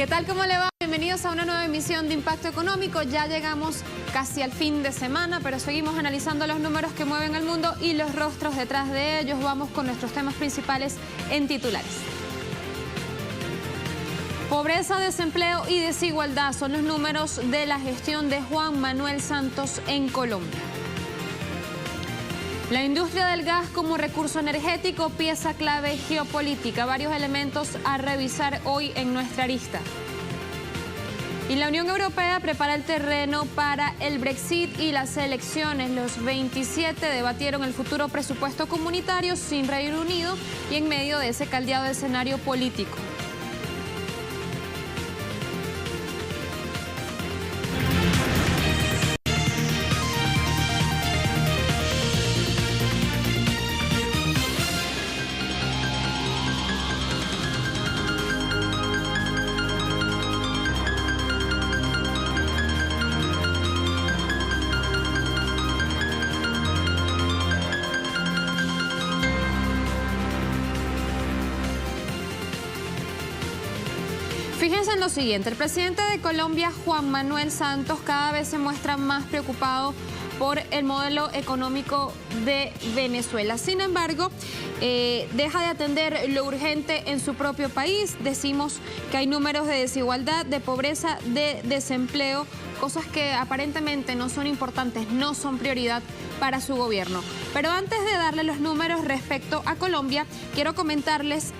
¿Qué tal? ¿Cómo le va? Bienvenidos a una nueva emisión de Impacto Económico. Ya llegamos casi al fin de semana, pero seguimos analizando los números que mueven al mundo y los rostros detrás de ellos. Vamos con nuestros temas principales en titulares. Pobreza, desempleo y desigualdad son los números de la gestión de Juan Manuel Santos en Colombia. La industria del gas como recurso energético, pieza clave geopolítica. Varios elementos a revisar hoy en nuestra arista. Y la Unión Europea prepara el terreno para el Brexit y las elecciones. Los 27 debatieron el futuro presupuesto comunitario sin Reino Unido y en medio de ese caldeado escenario político. Fíjense en lo siguiente, el presidente de Colombia, Juan Manuel Santos, cada vez se muestra más preocupado por el modelo económico de Venezuela. Sin embargo, deja de atender lo urgente en su propio país. Decimos que hay números de desigualdad, de pobreza, de desempleo, cosas que aparentemente no son importantes, no son prioridad para su gobierno. Pero antes de darle los números respecto a Colombia, quiero comentarles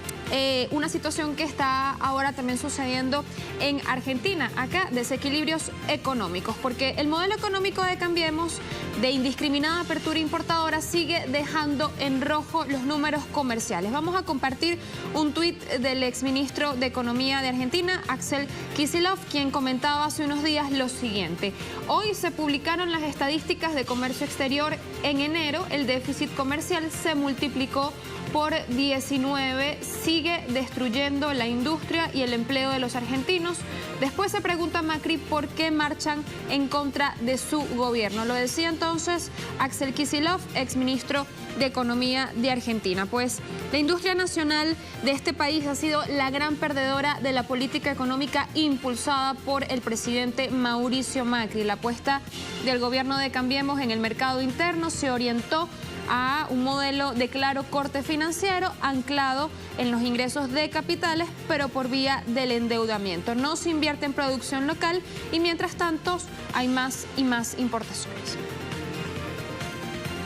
una situación que está ahora también sucediendo en Argentina. Acá, desequilibrios económicos, porque el modelo económico de Cambiemos, de indiscriminada apertura importadora, sigue dejando en rojo los números comerciales. Vamos a compartir un tuit del exministro de Economía de Argentina, Axel Kicillof, quien comentaba hace unos días lo siguiente. Hoy se publicaron las estadísticas de comercio exterior en enero. El déficit comercial se multiplicó por 19, sigue destruyendo la industria y el empleo de los argentinos. Después se pregunta Macri por qué marchan en contra de su gobierno. Lo decía entonces Axel Kicillof, exministro de Economía de Argentina. Pues la industria nacional de este país ha sido la gran perdedora de la política económica impulsada por el presidente Mauricio Macri. La apuesta del gobierno de Cambiemos en el mercado interno se orientó a un modelo de claro corte financiero anclado en los ingresos de capitales, pero por vía del endeudamiento. No se invierte en producción local y mientras tanto hay más y más importaciones.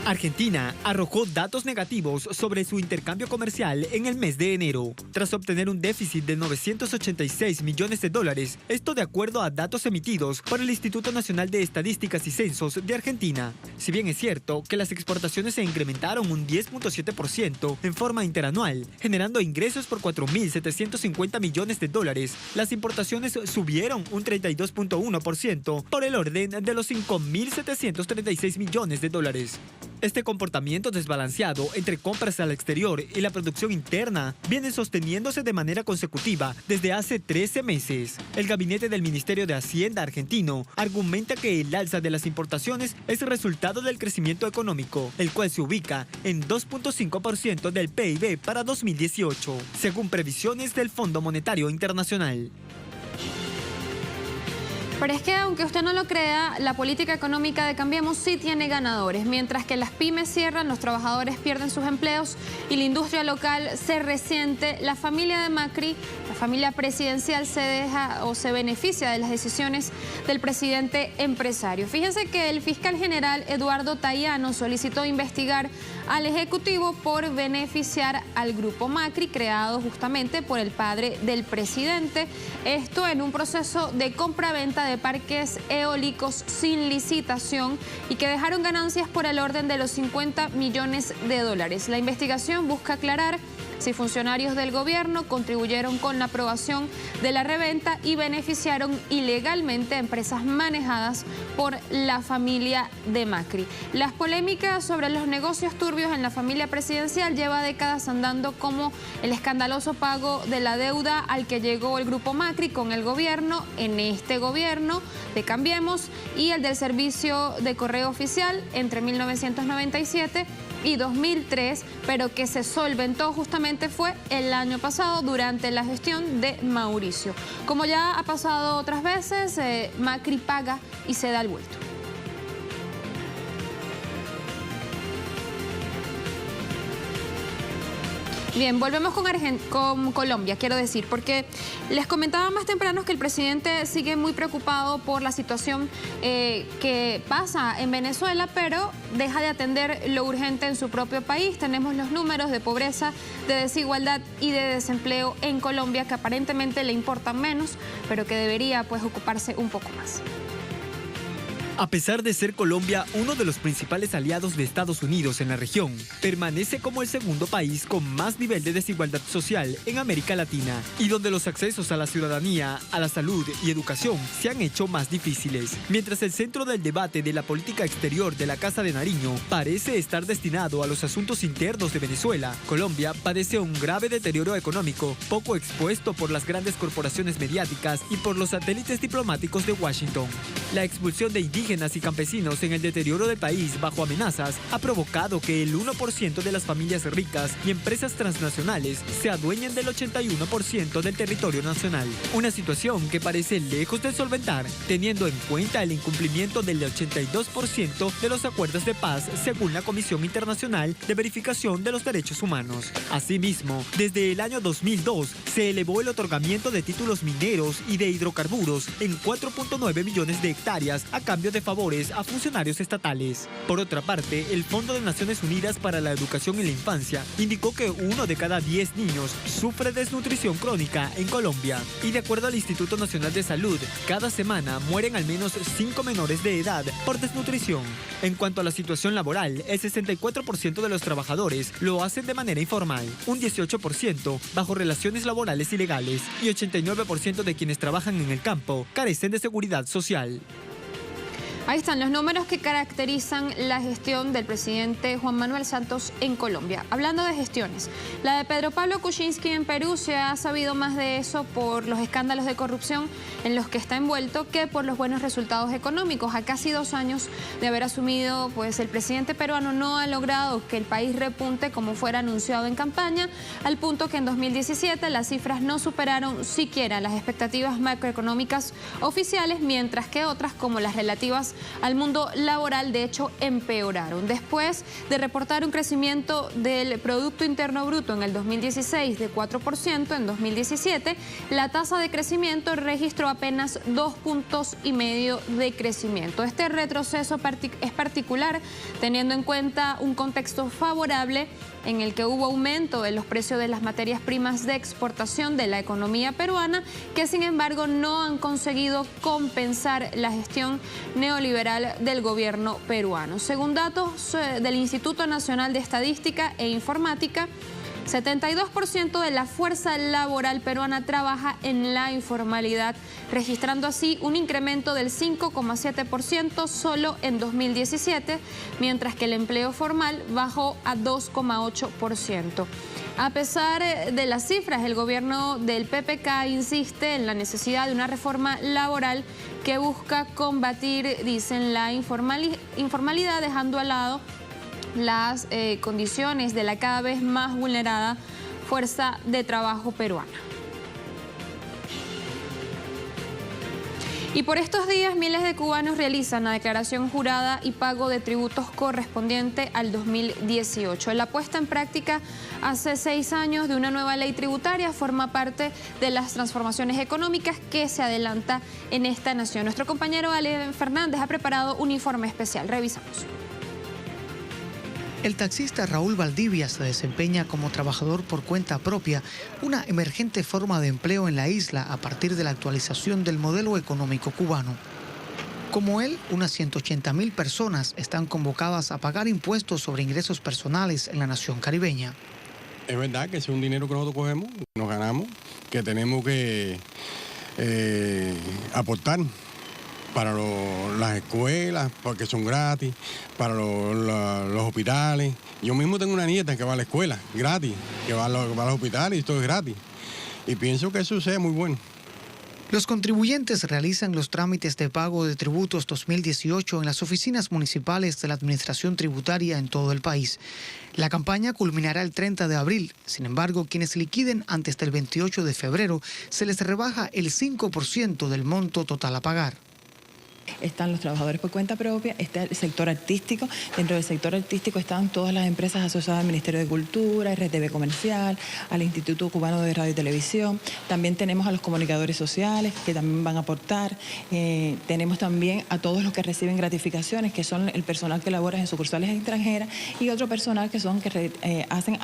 Argentina arrojó datos negativos sobre su intercambio comercial en el mes de enero, tras obtener un déficit de 986 millones de dólares, esto de acuerdo a datos emitidos por el Instituto Nacional de Estadísticas y Censos de Argentina. Si bien es cierto que las exportaciones se incrementaron un 10.7% en forma interanual, generando ingresos por 4.750 millones de dólares, las importaciones subieron un 32.1% por el orden de los 5.736 millones de dólares. Este comportamiento desbalanceado entre compras al exterior y la producción interna viene sosteniéndose de manera consecutiva desde hace 13 meses. El gabinete del Ministerio de Hacienda argentino argumenta que el alza de las importaciones es resultado del crecimiento económico, el cual se ubica en 2.5% del PIB para 2018, según previsiones del Fondo Monetario Internacional. Pero es que aunque usted no lo crea, la política económica de Cambiemos sí tiene ganadores. Mientras que las pymes cierran, los trabajadores pierden sus empleos y la industria local se resiente, la familia de Macri, la familia presidencial, se deja o se beneficia de las decisiones del presidente empresario. Fíjense que el fiscal general Eduardo Tayano solicitó investigar al Ejecutivo por beneficiar al Grupo Macri, creado justamente por el padre del presidente. Esto en un proceso de compra-venta de parques eólicos sin licitación y que dejaron ganancias por el orden de los 50 millones de dólares. La investigación busca aclarar si funcionarios del gobierno contribuyeron con la aprobación de la reventa y beneficiaron ilegalmente a empresas manejadas por la familia de Macri. Las polémicas sobre los negocios turbios en la familia presidencial lleva décadas andando, como el escandaloso pago de la deuda al que llegó el Grupo Macri con el gobierno, en este gobierno de Cambiemos, y el del servicio de correo oficial entre 1997 y 2003, pero que se solventó justamente fue el año pasado durante la gestión de Mauricio. Como ya ha pasado otras veces, Macri paga y se da el vuelto. Bien, volvemos con Colombia, quiero decir, porque les comentaba más temprano que el presidente sigue muy preocupado por la situación que pasa en Venezuela, pero deja de atender lo urgente en su propio país. Tenemos los números de pobreza, de desigualdad y de desempleo en Colombia que aparentemente le importan menos, pero que debería pues ocuparse un poco más. A pesar de ser Colombia uno de los principales aliados de Estados Unidos en la región, permanece como el segundo país con más nivel de desigualdad social en América Latina y donde los accesos a la ciudadanía, a la salud y educación se han hecho más difíciles. Mientras el centro del debate de la política exterior de la Casa de Nariño parece estar destinado a los asuntos internos de Venezuela, Colombia padece un grave deterioro económico, poco expuesto por las grandes corporaciones mediáticas y por los satélites diplomáticos de Washington. La expulsión de indígenas y campesinos en el deterioro del país bajo amenazas ha provocado que el 1% de las familias ricas y empresas transnacionales se adueñen del 81% del territorio nacional. Una situación que parece lejos de solventar, teniendo en cuenta el incumplimiento del 82% de los acuerdos de paz según la Comisión Internacional de Verificación de los Derechos Humanos. Asimismo, desde el año 2002 se elevó el otorgamiento de títulos mineros y de hidrocarburos en 4.9 millones de hectáreas a cambio de favores a funcionarios estatales. Por otra parte, el Fondo de Naciones Unidas para la Educación y la Infancia indicó que 1 de cada 10 niños sufre desnutrición crónica en Colombia. Y de acuerdo al Instituto Nacional de Salud, cada semana mueren al menos 5 menores de edad por desnutrición. En cuanto a la situación laboral, el 64% de los trabajadores lo hacen de manera informal, un 18% bajo relaciones laborales ilegales y 89% de quienes trabajan en el campo carecen de seguridad social. Ahí están los números que caracterizan la gestión del presidente Juan Manuel Santos en Colombia. Hablando de gestiones, la de Pedro Pablo Kuczynski en Perú se ha sabido más de eso por los escándalos de corrupción en los que está envuelto que por los buenos resultados económicos. A casi 2 años de haber asumido, pues el presidente peruano no ha logrado que el país repunte como fuera anunciado en campaña, al punto que en 2017 las cifras no superaron siquiera las expectativas macroeconómicas oficiales, mientras que otras, como las relativas al mundo laboral, de hecho empeoraron. Después de reportar un crecimiento del Producto Interno Bruto en el 2016 de 4%, en 2017 la tasa de crecimiento registró apenas 2,5 puntos de crecimiento. Este retroceso es particular teniendo en cuenta un contexto favorable en el que hubo aumento de los precios de las materias primas de exportación de la economía peruana, que sin embargo no han conseguido compensar la gestión neoliberal del gobierno peruano. Según datos del Instituto Nacional de Estadística e Informática, 72% de la fuerza laboral peruana trabaja en la informalidad, registrando así un incremento del 5,7% solo en 2017, mientras que el empleo formal bajó a 2,8%. A pesar de las cifras, el gobierno del PPK insiste en la necesidad de una reforma laboral que busca combatir, dicen, la informalidad, dejando al lado las condiciones de la cada vez más vulnerada fuerza de trabajo peruana. Y por estos días miles de cubanos realizan la declaración jurada y pago de tributos correspondiente al 2018. La puesta en práctica hace 6 años de una nueva ley tributaria forma parte de las transformaciones económicas que se adelanta en esta nación. Nuestro compañero Ale Fernández ha preparado un informe especial. Revisamos. El taxista Raúl Valdivia se desempeña como trabajador por cuenta propia, una emergente forma de empleo en la isla a partir de la actualización del modelo económico cubano. Como él, unas 180.000 personas están convocadas a pagar impuestos sobre ingresos personales en la nación caribeña. Es verdad que es un dinero que nosotros cogemos, nos ganamos, que tenemos que aportar para las escuelas, porque son gratis, para los hospitales. Yo mismo tengo una nieta que va a la escuela, gratis, que va a los hospitales y todo es gratis. Y pienso que eso sea muy bueno. Los contribuyentes realizan los trámites de pago de tributos 2018 en las oficinas municipales de la Administración Tributaria en todo el país. La campaña culminará el 30 de abril. Sin embargo, quienes liquiden antes del 28 de febrero se les rebaja el 5% del monto total a pagar. Están los trabajadores por cuenta propia, está el sector artístico. Dentro del sector artístico están todas las empresas asociadas al Ministerio de Cultura, RTV Comercial, al Instituto Cubano de Radio y Televisión. También tenemos a los comunicadores sociales que también van a aportar. Tenemos también a todos los que reciben gratificaciones, que son el personal que labora en sucursales extranjeras, y otro personal que hacen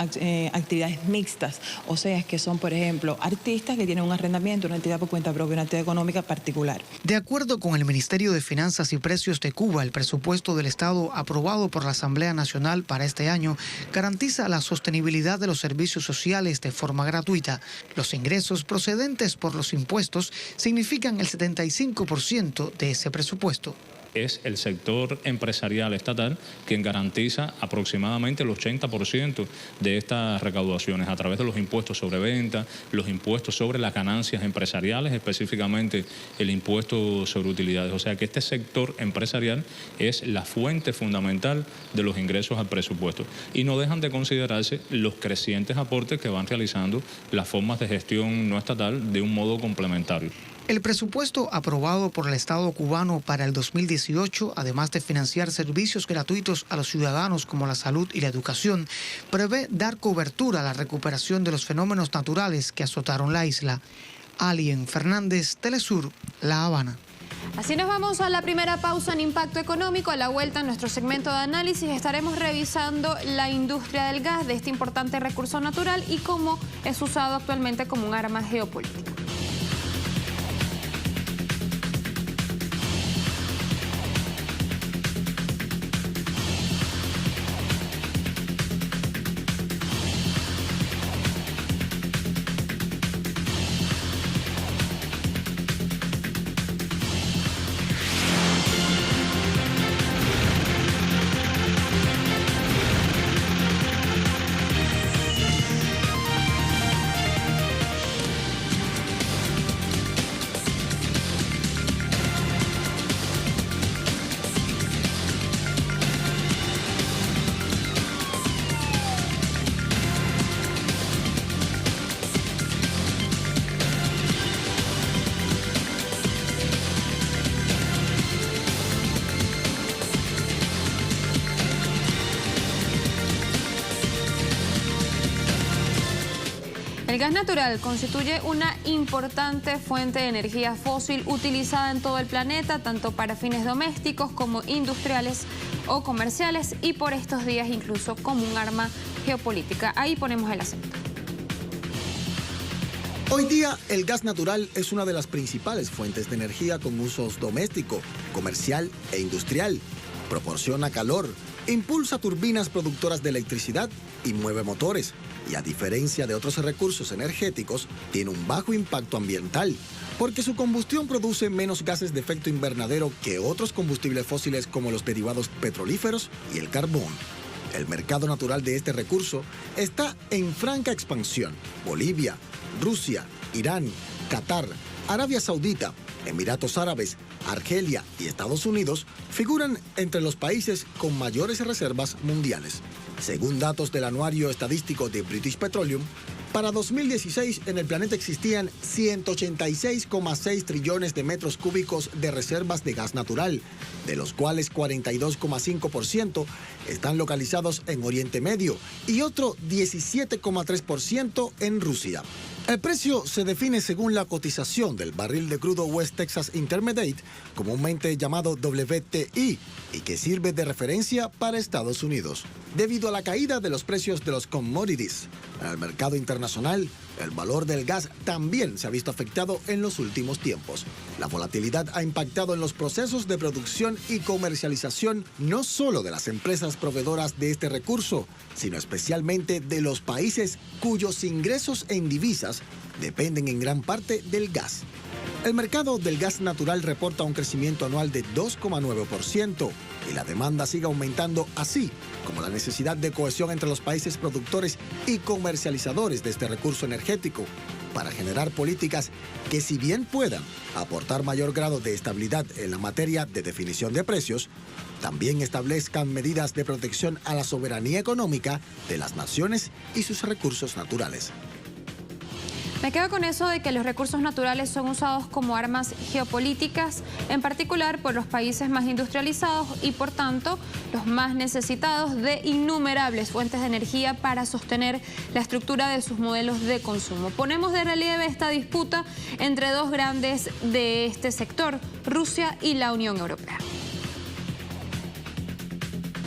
actividades mixtas, o sea, que son, por ejemplo, artistas que tienen un arrendamiento, una entidad por cuenta propia, una actividad económica particular. De acuerdo con el Ministerio de Finanzas y Precios de Cuba, el presupuesto del Estado aprobado por la Asamblea Nacional para este año garantiza la sostenibilidad de los servicios sociales de forma gratuita. Los ingresos procedentes por los impuestos significan el 75% de ese presupuesto. Es el sector empresarial estatal quien garantiza aproximadamente el 80% de estas recaudaciones a través de los impuestos sobre venta, los impuestos sobre las ganancias empresariales, específicamente el impuesto sobre utilidades. O sea que este sector empresarial es la fuente fundamental de los ingresos al presupuesto. Y no dejan de considerarse los crecientes aportes que van realizando las formas de gestión no estatal de un modo complementario. El presupuesto aprobado por el Estado cubano para el 2018, además de financiar servicios gratuitos a los ciudadanos como la salud y la educación, prevé dar cobertura a la recuperación de los fenómenos naturales que azotaron la isla. Alien Fernández, Telesur, La Habana. Así nos vamos a la primera pausa en Impacto Económico. A la vuelta en nuestro segmento de análisis estaremos revisando la industria del gas, de este importante recurso natural, y cómo es usado actualmente como un arma geopolítica. El gas natural constituye una importante fuente de energía fósil utilizada en todo el planeta, tanto para fines domésticos como industriales o comerciales, y por estos días incluso como un arma geopolítica. Ahí ponemos el acento. Hoy día, el gas natural es una de las principales fuentes de energía con usos doméstico, comercial e industrial. Proporciona calor, impulsa turbinas productoras de electricidad y mueve motores. Y a diferencia de otros recursos energéticos, tiene un bajo impacto ambiental, porque su combustión produce menos gases de efecto invernadero que otros combustibles fósiles como los derivados petrolíferos y el carbón. El mercado natural de este recurso está en franca expansión. Bolivia, Rusia, Irán, Qatar, Arabia Saudita, Emiratos Árabes, Argelia y Estados Unidos figuran entre los países con mayores reservas mundiales. Según datos del Anuario Estadístico de British Petroleum, para 2016 en el planeta existían 186,6 trillones de metros cúbicos de reservas de gas natural, de los cuales 42,5% están localizados en Oriente Medio y otro 17,3% en Rusia. El precio se define según la cotización del barril de crudo West Texas Intermediate, comúnmente llamado WTI, y que sirve de referencia para Estados Unidos. Debido a la caída de los precios de los commodities en el mercado internacional, el valor del gas también se ha visto afectado en los últimos tiempos. La volatilidad ha impactado en los procesos de producción y comercialización no solo de las empresas proveedoras de este recurso, sino especialmente de los países cuyos ingresos en divisas dependen en gran parte del gas. El mercado del gas natural reporta un crecimiento anual de 2,9% y la demanda sigue aumentando, así como la necesidad de cohesión entre los países productores y comercializadores de este recurso energético. para generar políticas que, si bien puedan aportar mayor grado de estabilidad en la materia de definición de precios, también establezcan medidas de protección a la soberanía económica de las naciones y sus recursos naturales. Me quedo con eso de que los recursos naturales son usados como armas geopolíticas, en particular por los países más industrializados y, por tanto, los más necesitados de innumerables fuentes de energía para sostener la estructura de sus modelos de consumo. Ponemos de relieve esta disputa entre dos grandes de este sector, Rusia y la Unión Europea.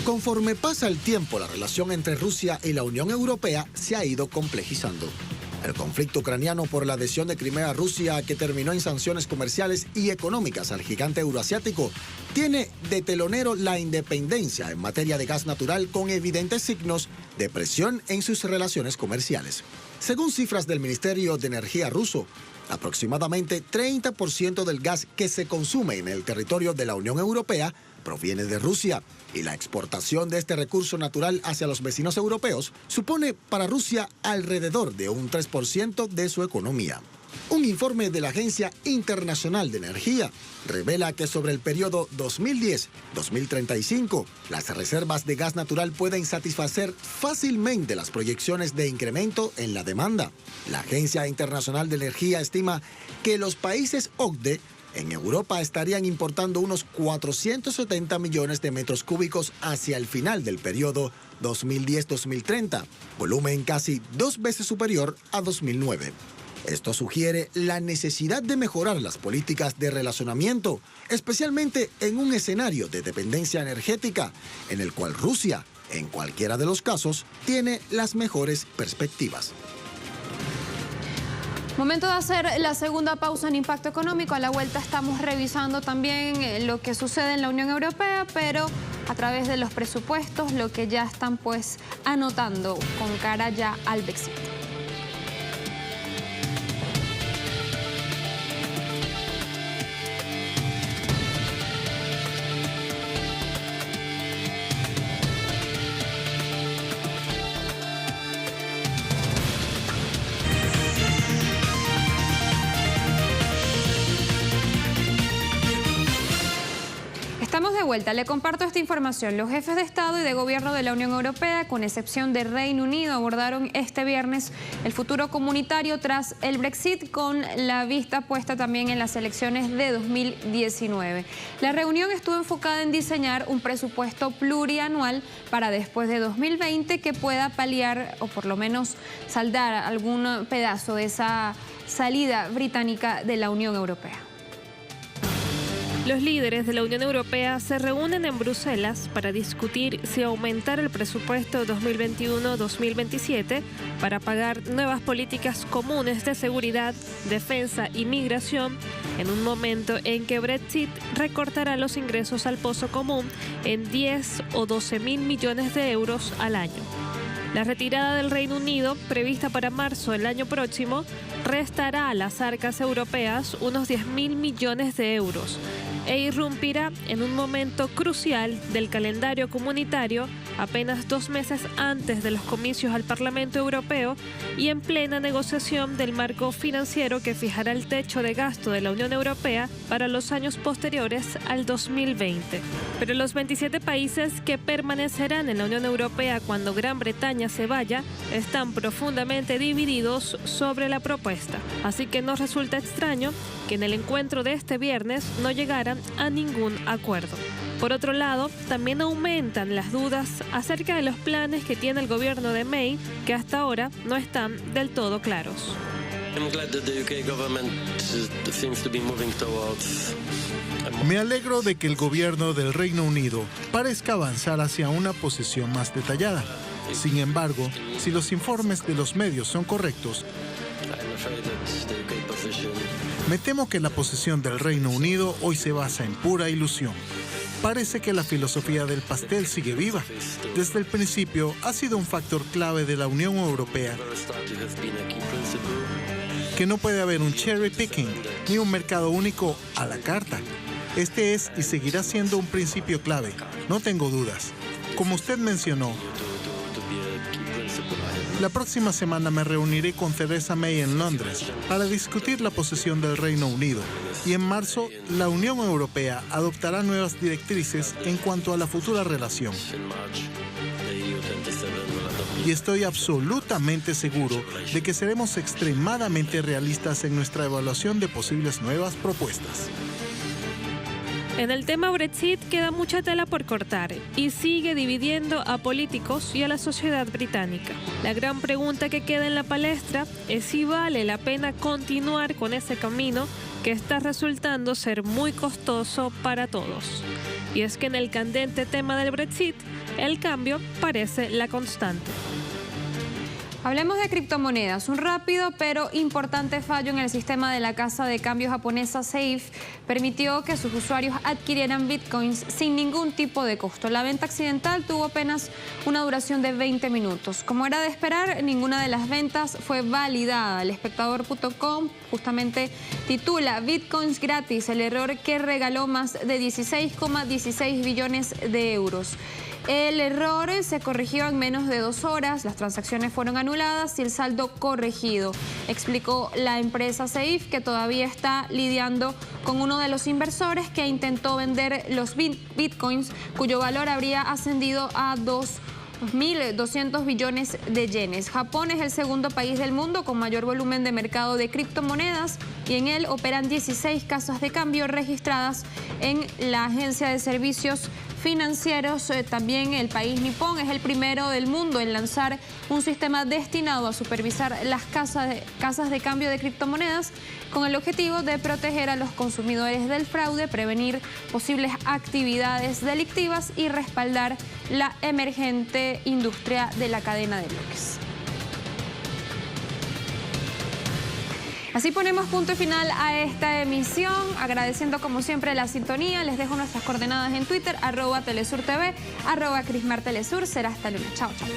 Conforme pasa el tiempo, la relación entre Rusia y la Unión Europea se ha ido complejizando. El conflicto ucraniano por la adhesión de Crimea a Rusia, que terminó en sanciones comerciales y económicas al gigante euroasiático, tiene de telonero la independencia en materia de gas natural, con evidentes signos de presión en sus relaciones comerciales. Según cifras del Ministerio de Energía ruso, aproximadamente 30% del gas que se consume en el territorio de la Unión Europea proviene de Rusia, y la exportación de este recurso natural hacia los vecinos europeos supone para Rusia alrededor de un 3% de su economía. Un informe de la Agencia Internacional de Energía revela que sobre el periodo 2010-2035, las reservas de gas natural pueden satisfacer fácilmente las proyecciones de incremento en la demanda. La Agencia Internacional de Energía estima que los países OCDE en Europa estarían importando unos 470 millones de metros cúbicos hacia el final del periodo 2010-2030, volumen casi 2 veces superior a 2009. Esto sugiere la necesidad de mejorar las políticas de relacionamiento, especialmente en un escenario de dependencia energética, en el cual Rusia, en cualquiera de los casos, tiene las mejores perspectivas. Momento de hacer la segunda pausa en Impacto Económico. A la vuelta estamos revisando también lo que sucede en la Unión Europea, pero a través de los presupuestos, lo que ya están pues anotando con cara ya al Brexit. Estamos de vuelta. Le comparto esta información. Los jefes de Estado y de Gobierno de la Unión Europea, con excepción de Reino Unido, abordaron este viernes el futuro comunitario tras el Brexit, con la vista puesta también en las elecciones de 2019. La reunión estuvo enfocada en diseñar un presupuesto plurianual para después de 2020 que pueda paliar o por lo menos saldar algún pedazo de esa salida británica de la Unión Europea. Los líderes de la Unión Europea se reúnen en Bruselas para discutir si aumentar el presupuesto 2021-2027 para pagar nuevas políticas comunes de seguridad, defensa y migración, en un momento en que Brexit recortará los ingresos al pozo común en 10 o 12 mil millones de euros al año. La retirada del Reino Unido, prevista para marzo del año próximo, restará a las arcas europeas unos 10 mil millones de euros e irrumpirá en un momento crucial del calendario comunitario, apenas 2 meses antes de los comicios al Parlamento Europeo y en plena negociación del marco financiero que fijará el techo de gasto de la Unión Europea para los años posteriores al 2020. Pero los 27 países que permanecerán en la Unión Europea cuando Gran Bretaña se vaya están profundamente divididos sobre la propuesta. Así que no resulta extraño que en el encuentro de este viernes no llegaran a ningún acuerdo. Por otro lado, también aumentan las dudas acerca de los planes que tiene el gobierno de May, que hasta ahora no están del todo claros. Me alegro de que el gobierno del Reino Unido parezca avanzar hacia una posición más detallada. Sin embargo, si los informes de los medios son correctos, me temo que la posición del Reino Unido hoy se basa en pura ilusión. Parece que la filosofía del pastel sigue viva. Desde el principio ha sido un factor clave de la Unión Europea que no puede haber un cherry picking ni un mercado único a la carta. Este es y seguirá siendo un principio clave, no tengo dudas. Como usted mencionó, La próxima semana me reuniré con Theresa May en Londres para discutir la posición del Reino Unido y en marzo la Unión Europea adoptará nuevas directrices en cuanto a la futura relación. Y estoy absolutamente seguro de que seremos extremadamente realistas en nuestra evaluación de posibles nuevas propuestas. En el tema Brexit queda mucha tela por cortar y sigue dividiendo a políticos y a la sociedad británica. La gran pregunta que queda en la palestra es si vale la pena continuar con ese camino que está resultando ser muy costoso para todos. Y es que en el candente tema del Brexit, el cambio parece la constante. Hablemos de criptomonedas. Un rápido pero importante fallo en el sistema de la casa de cambio japonesa Safe permitió que sus usuarios adquirieran bitcoins sin ningún tipo de costo. La venta accidental tuvo apenas una duración de 20 minutos. Como era de esperar, ninguna de las ventas fue validada. El espectador.com justamente titula "Bitcoins gratis, el error que regaló más de 16,16 billones de euros". El error se corrigió en menos de 2 horas, las transacciones fueron anuladas y el saldo corregido. Explicó la empresa Safe, que todavía está lidiando con uno de los inversores que intentó vender los bitcoins, cuyo valor habría ascendido a 2.200 billones de yenes. Japón es el segundo país del mundo con mayor volumen de mercado de criptomonedas y en él operan 16 casas de cambio registradas en la Agencia de Servicios Financieros. También el país nipón es el primero del mundo en lanzar un sistema destinado a supervisar las casas de cambio de criptomonedas con el objetivo de proteger a los consumidores del fraude, prevenir posibles actividades delictivas y respaldar la emergente industria de la cadena de bloques. Así ponemos punto final a esta emisión, agradeciendo como siempre la sintonía. Les dejo nuestras coordenadas en Twitter, @TelesurTV, @CrismarTelesur. Será hasta el lunes. Chao, chao.